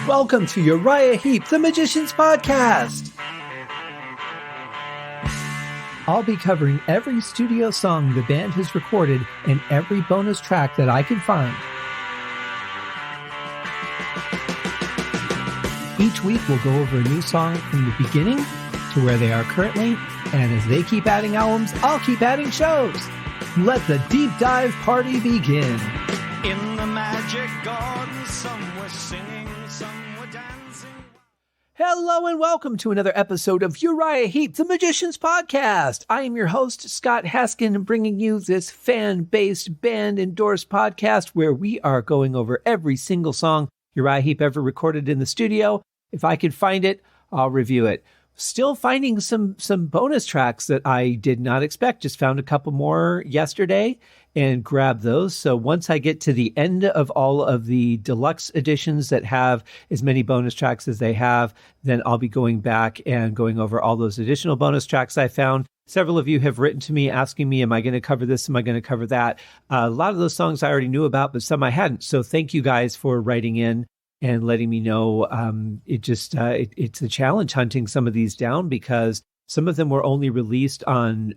Welcome to Uriah Heep, the Magician's Podcast. I'll be covering every studio song the band has recorded and every bonus track that I can find. Each week we'll go over a new song from the beginning to where they are currently, and as they keep adding albums, I'll keep adding shows. Let the deep dive party begin. In the magic garden, some were singing, some were dancing. Hello and welcome to another episode of Uriah Heep, the Magician's Podcast. I am your host, Scott Haskin, bringing you this fan-based, band-endorsed podcast where we are going over every single song Uriah Heep ever recorded in the studio. If I can find it, I'll review it. Still finding some bonus tracks that I did not expect. Just found a couple more yesterday and grabbed those. So once I get to the end of all of the deluxe editions that have as many bonus tracks as they have, then I'll be going back and going over all those additional bonus tracks I found. Several of you have written to me asking me, am I going to cover this? Am I going to cover that? A lot of those songs I already knew about, but some I hadn't. So thank you guys for writing in and letting me know. It's a challenge hunting some of these down because some of them were only released on,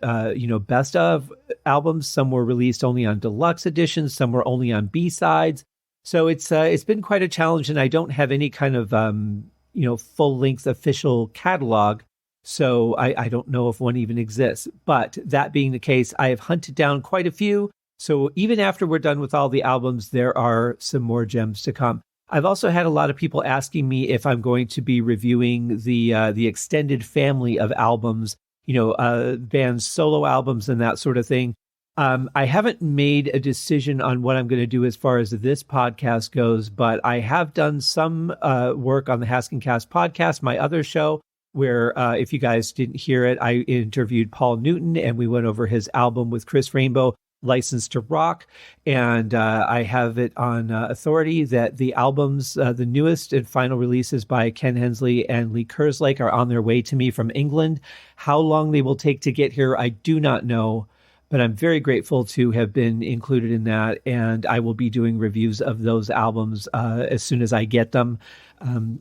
best of albums. Some were released only on deluxe editions. Some were only on B-sides. So it's been quite a challenge, and I don't have any kind of, full-length official catalog. So I don't know if one even exists. But that being the case, I have hunted down quite a few. So even after we're done with all the albums, there are some more gems to come. I've also had a lot of people asking me if I'm going to be reviewing the extended family of albums, bands' solo albums and that sort of thing. I haven't made a decision on what I'm going to do as far as this podcast goes, but I have done some work on the Haskincast podcast, my other show, where if you guys didn't hear it, I interviewed Paul Newton and we went over his album with Chris Rainbow, Licensed to Rock, and I have it on authority that the albums, the newest and final releases by Ken Hensley and Lee Kerslake are on their way to me from England. How long they will take to get here, I do not know, but I'm very grateful to have been included in that, and I will be doing reviews of those albums as soon as I get them.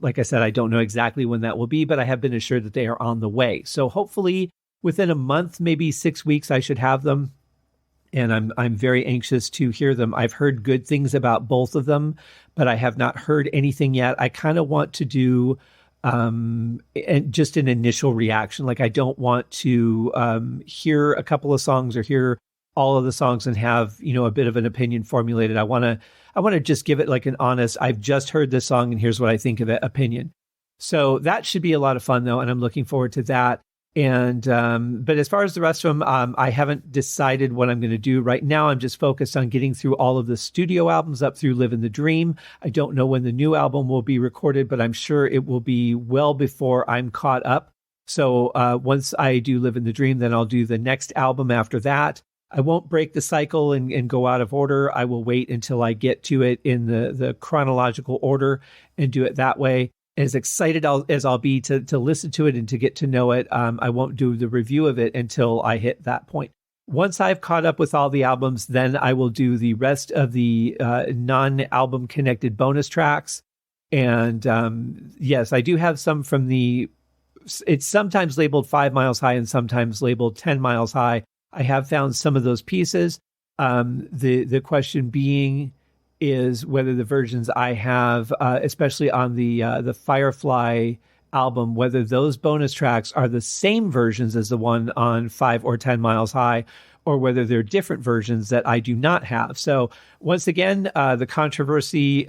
Like I said, I don't know exactly when that will be, but I have been assured that they are on the way. So hopefully within a month, maybe 6 weeks, I should have them. And I'm very anxious to hear them. I've heard good things about both of them, but I have not heard anything yet. I kind of want to do just an initial reaction. Like I don't want to hear a couple of songs or hear all of the songs and have, a bit of an opinion formulated. I want to just give it like an honest, I've just heard this song and here's what I think of it opinion. So that should be a lot of fun though. And I'm looking forward to that. And, but as far as the rest of them, I haven't decided what I'm going to do right now. I'm just focused on getting through all of the studio albums up through Livin' the Dream. I don't know when the new album will be recorded, but I'm sure it will be well before I'm caught up. So, once I do Livin' the Dream, then I'll do the next album after that. I won't break the cycle and go out of order. I will wait until I get to it in the chronological order and do it that way. As excited as I'll be to listen to it and to get to know it, I won't do the review of it until I hit that point. Once I've caught up with all the albums, then I will do the rest of the non-album connected bonus tracks. And yes, I do have some from it's sometimes labeled 5 miles high and sometimes labeled 10 miles high. I have found some of those pieces. The question being is whether the versions I have, especially on the Firefly album, whether those bonus tracks are the same versions as the one on 5 or 10 miles high, or whether they're different versions that I do not have. So once again, the controversy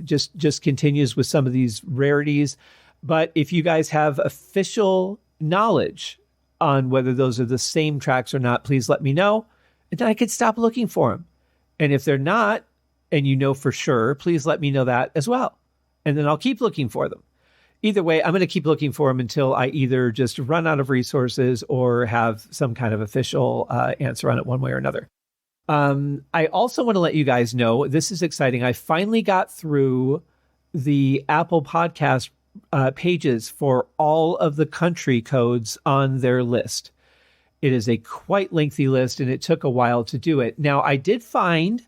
just continues with some of these rarities. But if you guys have official knowledge on whether those are the same tracks or not, please let me know, and then I could stop looking for them. And if they're not, and you know for sure, please let me know that as well. And then I'll keep looking for them. Either way, I'm going to keep looking for them until I either just run out of resources or have some kind of official answer on it one way or another. I also want to let you guys know, this is exciting. I finally got through the Apple Podcast pages for all of the country codes on their list. It is a quite lengthy list, and it took a while to do it. Now, I did find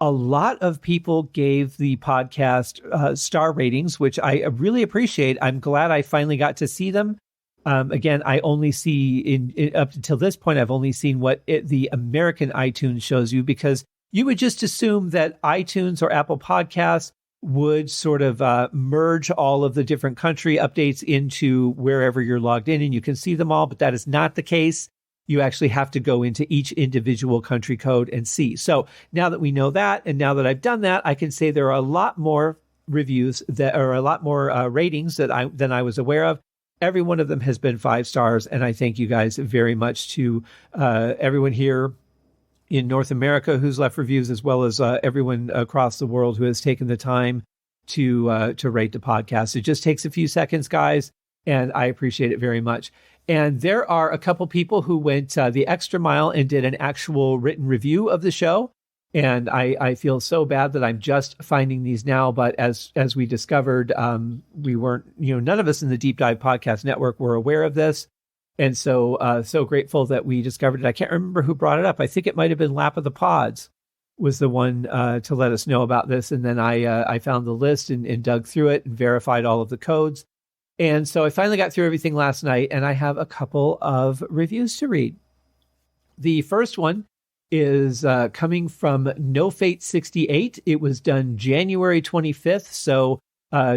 A lot of people gave the podcast star ratings, which I really appreciate. I'm glad I finally got to see them. Again, I only see in up until this point, I've only seen what the American iTunes shows you, because you would just assume that iTunes or Apple Podcasts would sort of merge all of the different country updates into wherever you're logged in and you can see them all, but that is not the case. You actually have to go into each individual country code and see. So now that we know that, and now that I've done that, I can say there are a lot more reviews that are a lot more ratings than I was aware of. Every one of them has been 5 stars, and I thank you guys very much to everyone here in North America who's left reviews, as well as everyone across the world who has taken the time to rate the podcast. It just takes a few seconds, guys, and I appreciate it very much. And there are a couple people who went the extra mile and did an actual written review of the show. And I feel so bad that I'm just finding these now. But as we discovered, we weren't, none of us in the Deep Dive Podcast Network were aware of this. And so grateful that we discovered it. I can't remember who brought it up. I think it might have been Lap of the Pods was the one to let us know about this. And then I found the list and dug through it and verified all of the codes. And so I finally got through everything last night, and I have a couple of reviews to read. The first one is coming from No Fate 68. It was done January 25th, so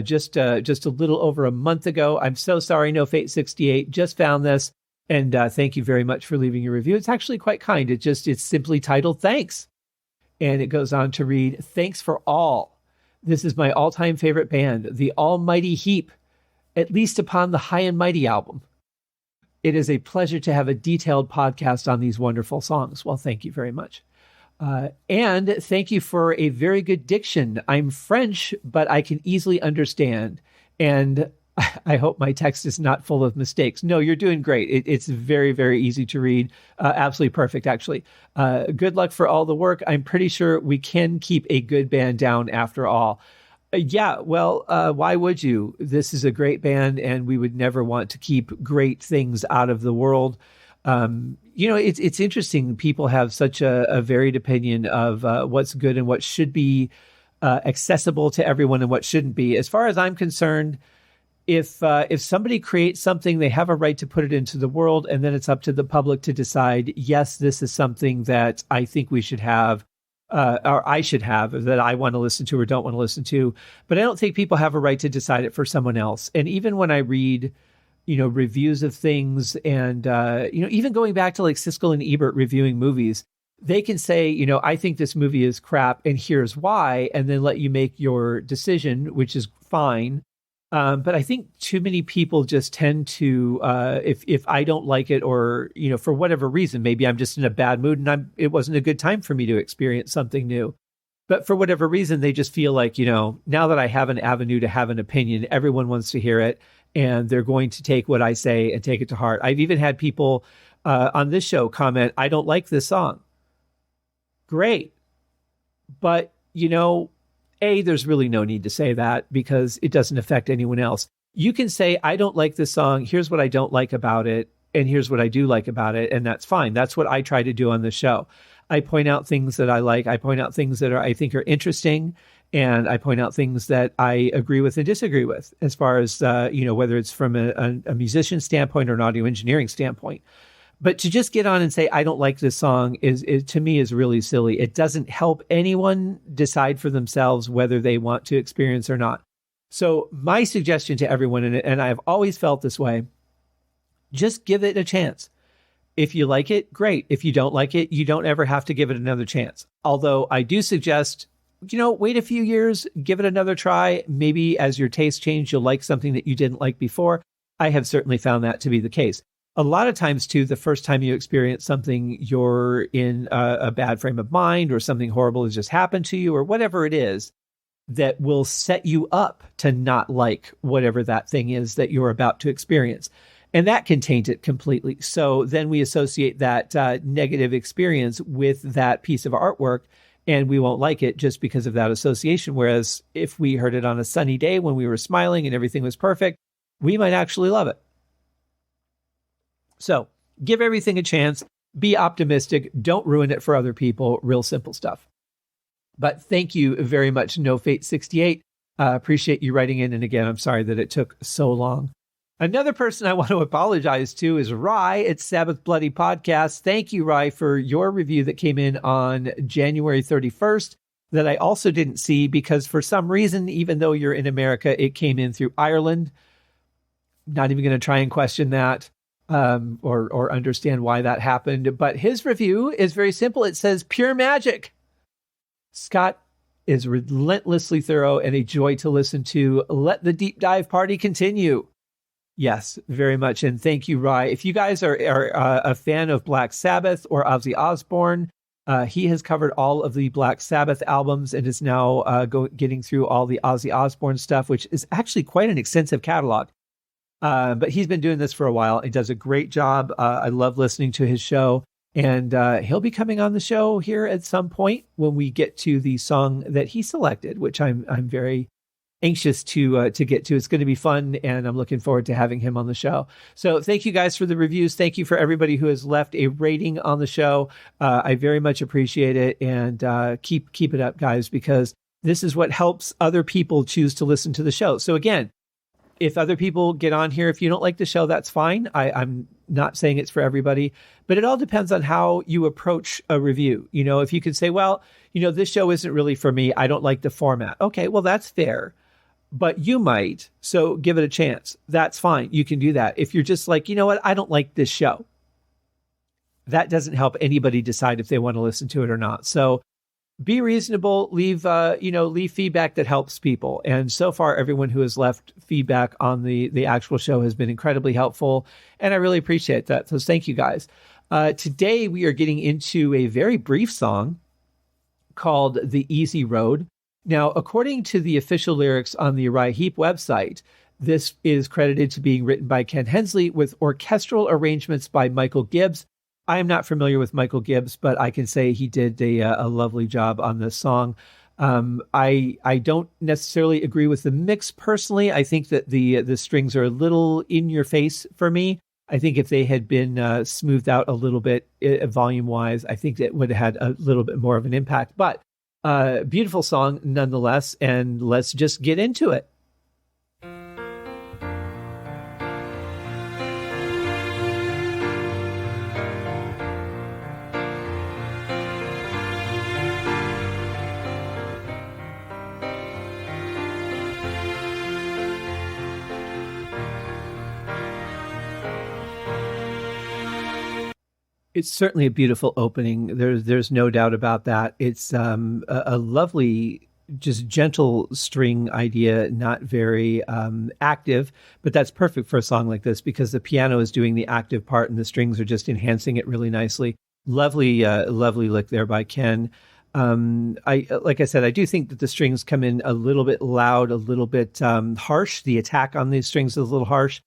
just a little over a month ago. I'm so sorry, No Fate 68. Just found this, and thank you very much for leaving your review. It's actually quite kind. It's simply titled Thanks, and it goes on to read, "Thanks for all. This is my all-time favorite band, the Almighty Heep, at least upon the High and Mighty album. It is a pleasure to have a detailed podcast on these wonderful songs." Well, thank you very much. And thank you for a very good diction. I'm French, but I can easily understand. And I hope my text is not full of mistakes. No, you're doing great. It's very, very easy to read. Absolutely perfect, actually. Good luck for all the work. I'm pretty sure we can keep a good band down after all. Yeah, well, why would you? This is a great band, and we would never want to keep great things out of the world. It's interesting. People have such a varied opinion of what's good and what should be accessible to everyone and what shouldn't be. As far as I'm concerned, if somebody creates something, they have a right to put it into the world, and then it's up to the public to decide, yes, this is something that I think we should have. Or I should have, that I want to listen to or don't want to listen to. But I don't think people have a right to decide it for someone else. And even when I read, reviews of things and, even going back to like Siskel and Ebert reviewing movies, they can say, I think this movie is crap and here's why, and then let you make your decision, which is fine. But I think too many people just tend to, if I don't like it or, for whatever reason, maybe I'm just in a bad mood and it wasn't a good time for me to experience something new. But for whatever reason, they just feel like, now that I have an avenue to have an opinion, everyone wants to hear it and they're going to take what I say and take it to heart. I've even had people on this show comment, "I don't like this song." Great. But, there's really no need to say that because it doesn't affect anyone else. You can say, "I don't like this song. Here's what I don't like about it. And here's what I do like about it." And that's fine. That's what I try to do on the show. I point out things that I like. I point out things that I think are interesting. And I point out things that I agree with and disagree with as far as, whether it's from a musician standpoint or an audio engineering standpoint. But to just get on and say, "I don't like this song" is to me is really silly. It doesn't help anyone decide for themselves whether they want to experience or not. So my suggestion to everyone, and I've always felt this way, just give it a chance. If you like it, great. If you don't like it, you don't ever have to give it another chance. Although I do suggest, wait a few years, give it another try. Maybe as your taste change, you'll like something that you didn't like before. I have certainly found that to be the case. A lot of times, too, the first time you experience something, you're in a bad frame of mind or something horrible has just happened to you or whatever it is that will set you up to not like whatever that thing is that you're about to experience. And that can taint it completely. So then we associate that negative experience with that piece of artwork, and we won't like it just because of that association. Whereas if we heard it on a sunny day when we were smiling and everything was perfect, we might actually love it. So give everything a chance. Be optimistic. Don't ruin it for other people. Real simple stuff. But thank you very much, No Fate 68. Appreciate you writing in. And again, I'm sorry that it took so long. Another person I want to apologize to is Rye at Sabbath Bloody Podcast. Thank you, Rye, for your review that came in on January 31st that I also didn't see because for some reason, even though you're in America, it came in through Ireland. Not even going to try and question that or understand why that happened. But his review is very simple. It says, pure magic. Scott is relentlessly thorough and a joy to listen to. Let the deep dive party continue. Yes, very much. And thank you, Rye. If you guys are a fan of Black Sabbath or Ozzy Osbourne, he has covered all of the Black Sabbath albums and is now getting through all the Ozzy Osbourne stuff, which is actually quite an extensive catalog. But he's been doing this for a while. He does a great job. I love listening to his show. And he'll be coming on the show here at some point when we get to the song that he selected, which I'm very anxious to get to. It's going to be fun, and I'm looking forward to having him on the show. So thank you guys for the reviews. Thank you for everybody who has left a rating on the show. I very much appreciate it, and keep it up, guys, because this is what helps other people choose to listen to the show. So again, if other people get on here, if you don't like the show, that's fine. I'm not saying it's for everybody, but it all depends on how you approach a review. You know, if you could say, well, you know, this show isn't really for me. I don't like the format. Okay, well, that's fair, but you might. So give it a chance. That's fine. You can do that. If you're just like, you know what, I don't like this show, that doesn't help anybody decide if they want to listen to it or not. So be reasonable, leave feedback that helps people. And so far, everyone who has left feedback on the actual show has been incredibly helpful. And I really appreciate that. So thank you guys. Today, we are getting into a very brief song called The Easy Road. Now, according to the official lyrics on the Uriah Heep website, this is credited to being written by Ken Hensley with orchestral arrangements by Michael Gibbs. I am not familiar with Michael Gibbs, but I can say he did a lovely job on this song. I don't necessarily agree with the mix personally. I think that the strings are a little in your face for me. I think if they had been smoothed out a little bit volume wise, I think that would have had a little bit more of an impact. But beautiful song nonetheless, and let's just get into it. It's certainly a beautiful opening. There's no doubt about that. It's a lovely, just gentle string idea, not very active, but that's perfect for a song like this because the piano is doing the active part and the strings are just enhancing it really nicely. Lovely lick there by Ken. Like I said, I do think that the strings come in a little bit loud, a little bit harsh. The attack on these strings is a little harsh,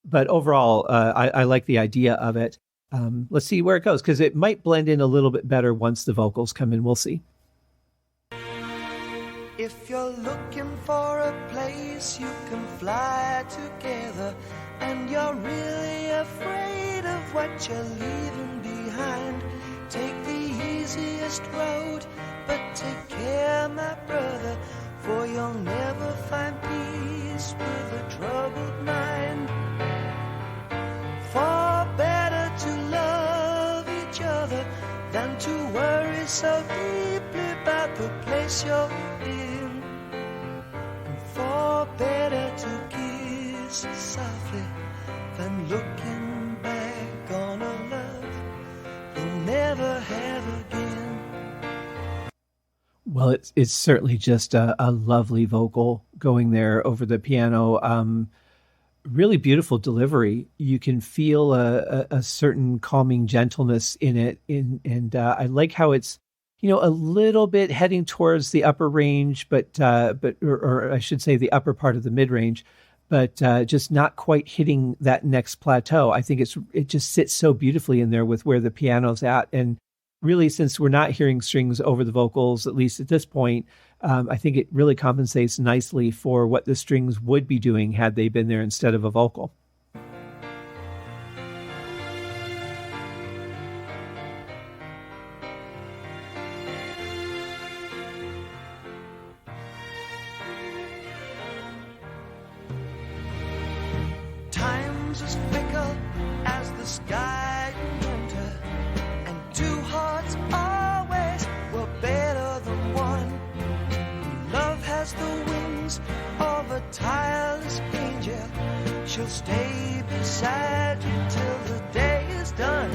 but overall, I like the idea of it. Let's see where it goes, because it might blend in a little bit better once the vocals come in. We'll see. If you're looking for a place you can fly together, and you're really afraid of what you're leaving behind, take the easiest road, but take care, my brother, for you'll never find peace with a troubled mind. For better to love each other than to worry so deeply about the place you're in. And for better to kiss softly than looking back on a love you'll never have again. Well, it's certainly just a lovely vocal going there over the piano. Really beautiful delivery. You can feel a certain calming gentleness in it. And I like how it's, a little bit heading towards the upper range, but I should say the upper part of the mid range, but just not quite hitting that next plateau. I think it just sits so beautifully in there with where the piano's at. And really, since we're not hearing strings over the vocals, at least at this point, I think it really compensates nicely for what the strings would be doing had they been there instead of a vocal. one's as fickle as the sky in winter, and two hearts always were better than one. Love has the wings of a tireless angel. She'll stay beside you till the day is done.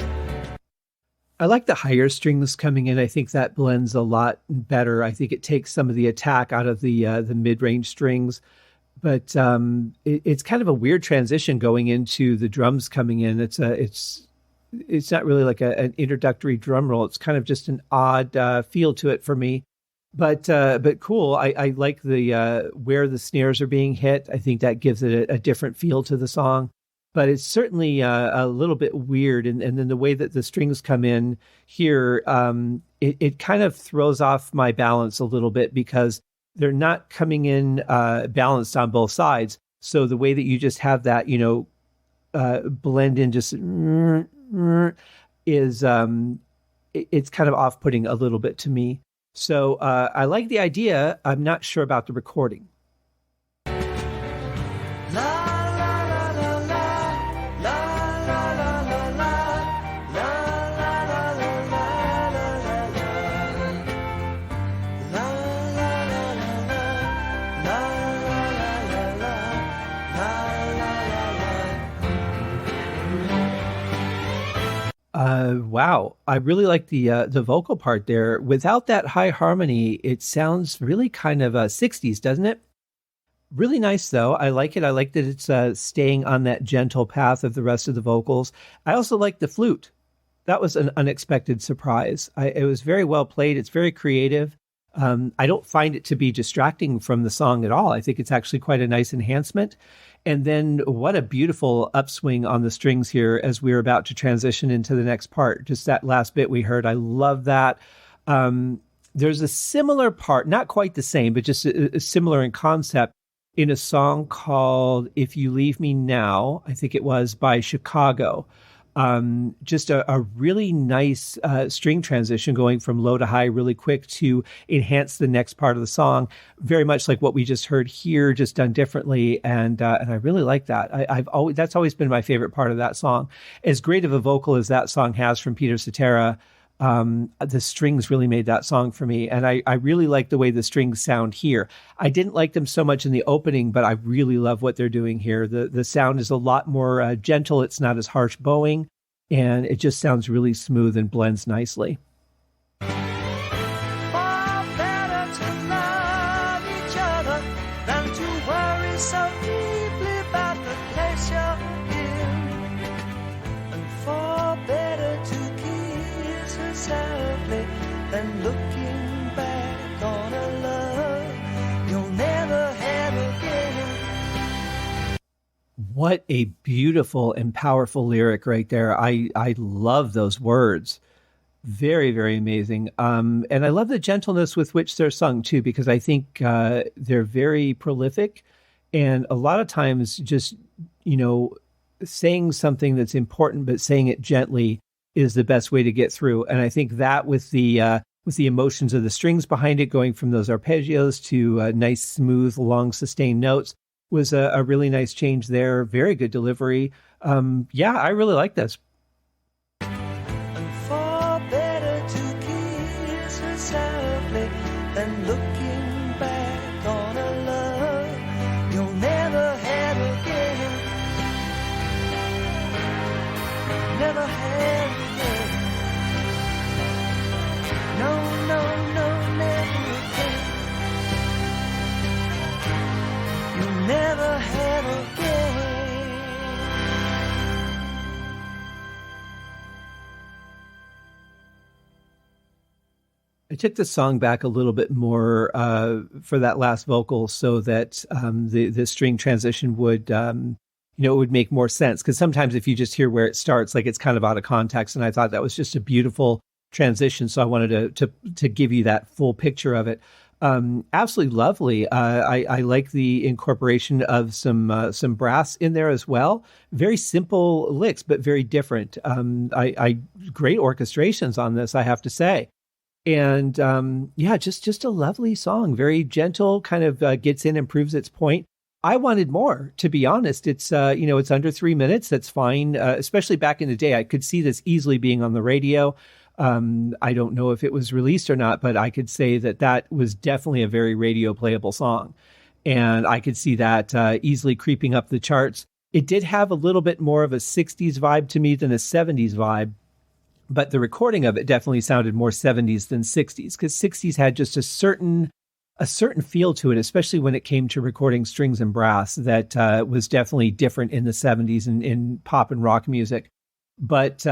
I like the higher strings coming in. I think that blends a lot better. I think it takes some of the attack out of the mid-range strings. But it's kind of a weird transition going into the drums coming in. It's not really like an introductory drum roll. It's kind of just an odd feel to it for me. But cool. I like the where the snares are being hit. I think that gives it a different feel to the song. But it's certainly a little bit weird. And then the way that the strings come in here, it kind of throws off my balance a little bit because they're not coming in balanced on both sides. So the way that you just have that, blend in just is it's kind of off-putting a little bit to me. So I like the idea. I'm not sure about the recording. Wow. I really like the vocal part there. Without that high harmony, it sounds really kind of 60s, doesn't it? Really nice, though. I like it. I like that it's staying on that gentle path of the rest of the vocals. I also like the flute. That was an unexpected surprise. It was very well played. It's very creative. I don't find it to be distracting from the song at all. I think it's actually quite a nice enhancement. And then what a beautiful upswing on the strings here as we're about to transition into the next part. Just that last bit we heard. I love that. There's a similar part, not quite the same, but just a similar in concept in a song called If You Leave Me Now, I think it was by Chicago. Just a really nice string transition going from low to high really quick to enhance the next part of the song. Very much like what we just heard here, just done differently. And I really like that. That's always been my favorite part of that song. As great of a vocal as that song has from Peter Cetera, the strings really made that song for me. And I really like the way the strings sound here. I didn't like them so much in the opening, but I really love what they're doing here. The sound is a lot more gentle. It's not as harsh bowing, and it just sounds really smooth and blends nicely. Far better to love each other than to worry so deeply about the place you're in, and far better to kiss her softly than looking back on a love you'll never have again. What a beautiful and powerful lyric right there. I love those words. Very, very amazing. And I love the gentleness with which they're sung too, because I think they're very prolific. And a lot of times just, saying something that's important, but saying it gently is the best way to get through. And I think that with the emotions of the strings behind it, going from those arpeggios to nice, smooth, long, sustained notes, was a really nice change there. Very good delivery. I really like this. And far better to kiss her softly than looking back on a love you'll never have again. Never have again. No, no, no, never again. You'll never have again. I took the song back a little bit more for that last vocal so that the string transition would, it would make more sense. Because sometimes if you just hear where it starts, like it's kind of out of context. And I thought that was just a beautiful transition. So I wanted to give you that full picture of it. Absolutely lovely. I like the incorporation of some brass in there as well. Very simple licks, but very different. Great orchestrations on this, I have to say. And just a lovely song, very gentle, kind of gets in and proves its point. I wanted more, to be honest. It's, it's under 3 minutes. That's fine. Especially back in the day, I could see this easily being on the radio. I don't know if it was released or not, but I could say that was definitely a very radio playable song. And I could see that easily creeping up the charts. It did have a little bit more of a 60s vibe to me than a 70s vibe, but the recording of it definitely sounded more 70s than 60s, because 60s had just a certain feel to it, especially when it came to recording strings and brass, that was definitely different in the 70s in pop and rock music. But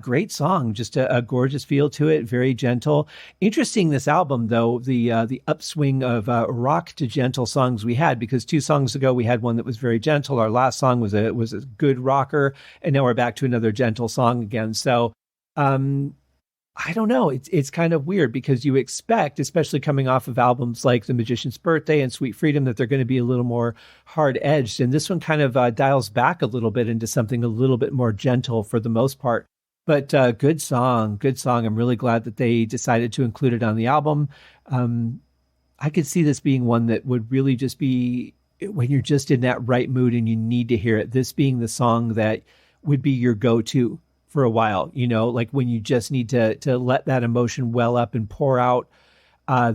great song, just a gorgeous feel to it, very gentle. Interesting, this album, though, the upswing of rock to gentle songs we had, because 2 songs ago we had one that was very gentle. Our last song was a good rocker, and now we're back to another gentle song again. So I don't know. It's kind of weird, because you expect, especially coming off of albums like The Magician's Birthday and Sweet Freedom, that they're going to be a little more hard-edged. And this one kind of dials back a little bit into something a little bit more gentle for the most part. But good song. I'm really glad that they decided to include it on the album. I could see this being one that would really just be, when you're just in that right mood and you need to hear it, this being the song that would be your go-to for a while, like when you just need to let that emotion well up and pour out.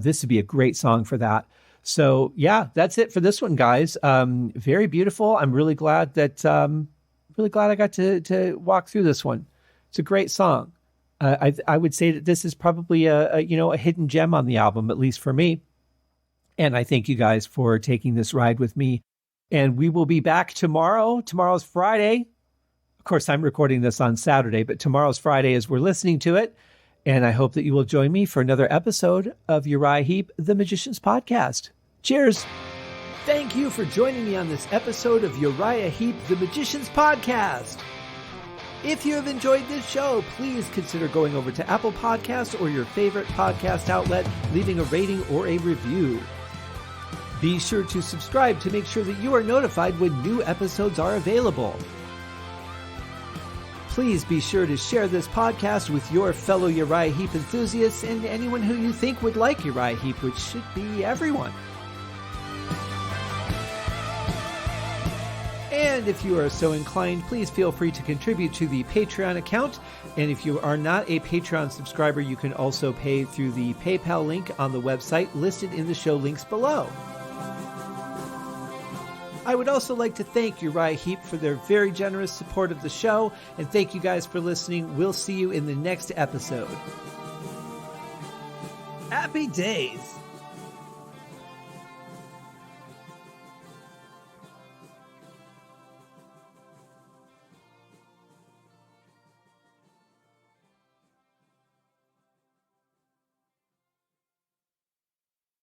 This would be a great song for that. So yeah, that's it for this one, guys. Very beautiful. I'm really glad that I got to walk through this one. It's a great song. I would say that this is probably a hidden gem on the album, at least for me. And I thank you guys for taking this ride with me. And we will be back tomorrow. Tomorrow's Friday. Of course, I'm recording this on Saturday, but tomorrow's Friday as we're listening to it. And I hope that you will join me for another episode of Uriah Heep, The Magician's Podcast. Cheers. Thank you for joining me on this episode of Uriah Heep, The Magician's Podcast. If you have enjoyed this show, please consider going over to Apple Podcasts or your favorite podcast outlet, leaving a rating or a review. Be sure to subscribe to make sure that you are notified when new episodes are available. Please be sure to share this podcast with your fellow Uriah Heep enthusiasts and anyone who you think would like Uriah Heep, which should be everyone. And if you are so inclined, please feel free to contribute to the Patreon account. And if you are not a Patreon subscriber, you can also pay through the PayPal link on the website listed in the show links below. I would also like to thank Uriah Heep for their very generous support of the show, and thank you guys for listening. We'll see you in the next episode. Happy days!